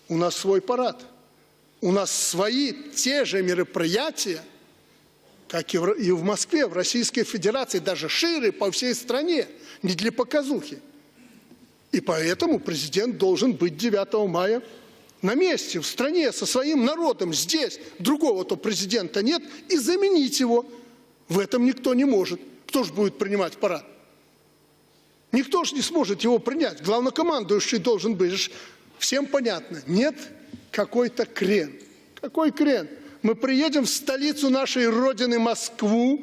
У нас свой парад. У нас свои те же мероприятия, как и в Москве, в Российской Федерации, даже шире по всей стране, не для показухи. И поэтому президент должен быть 9 мая на месте, в стране, со своим народом, здесь. Другого-то президента нет, и заменить его в этом никто не может. Кто же будет принимать парад? Никто же не сможет его принять. Главнокомандующий должен быть. Всем понятно. Нет, какой-то крен. Какой крен? Мы приедем в столицу нашей Родины, Москву,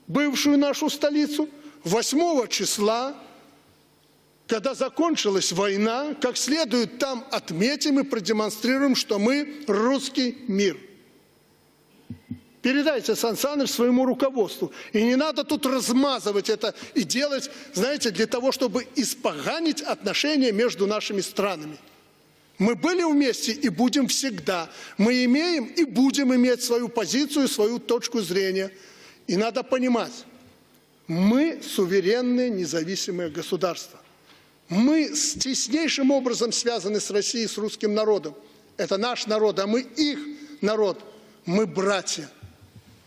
бывшую нашу столицу, 8 числа, когда закончилась война, как следует там отметим и продемонстрируем, что мы русский мир. Передайте, Сан Саныч, своему руководству. И не надо тут размазывать это и делать, знаете, для того, чтобы испоганить отношения между нашими странами. Мы были вместе и будем всегда. Мы имеем и будем иметь свою позицию, свою точку зрения. И надо понимать, мы суверенное независимое государство. Мы теснейшим образом связаны с Россией, с русским народом. Это наш народ, а мы их народ. Мы братья.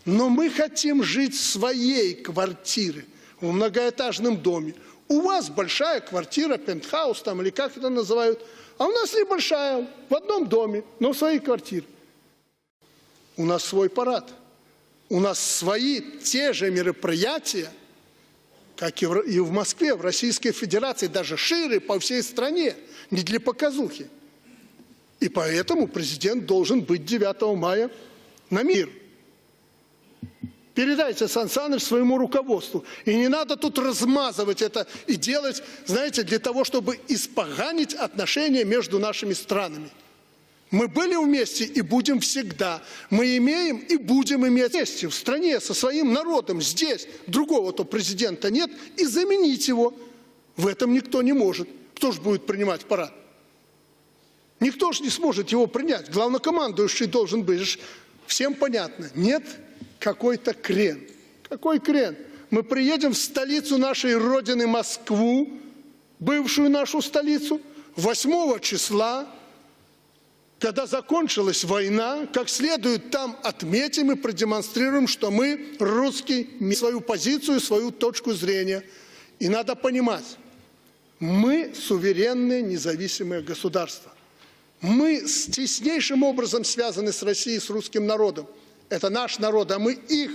Но мы хотим жить в своей квартире, в многоэтажном доме. У вас большая квартира, пентхаус там, или как это называют. А у нас небольшая, в одном доме, но в своей квартире. У нас свой парад. У нас свои те же мероприятия, как и в Москве, в Российской Федерации, даже шире по всей стране, не для показухи. И поэтому президент должен быть 9 мая на мир. Передайте, Сан Саныч, своему руководству. И не надо тут размазывать это и делать, знаете, для того, чтобы испоганить отношения между нашими странами. Мы были вместе и будем всегда. Мы имеем и будем иметь вместе, в стране, со своим народом, здесь. Другого-то президента нет, и заменить его в этом никто не может. Кто же будет принимать парад? Никто же не сможет его принять. Главнокомандующий должен быть. Всем понятно. Нет, какой-то крен. Какой крен? Мы приедем в столицу нашей Родины, Москву, бывшую нашу столицу, 8 числа, когда закончилась война, как следует там отметим и продемонстрируем, что мы русский мир, свою позицию, свою точку зрения. И надо понимать, мы суверенное независимое государство. Мы теснейшим образом связаны с Россией, с русским народом. Это наш народ, а мы их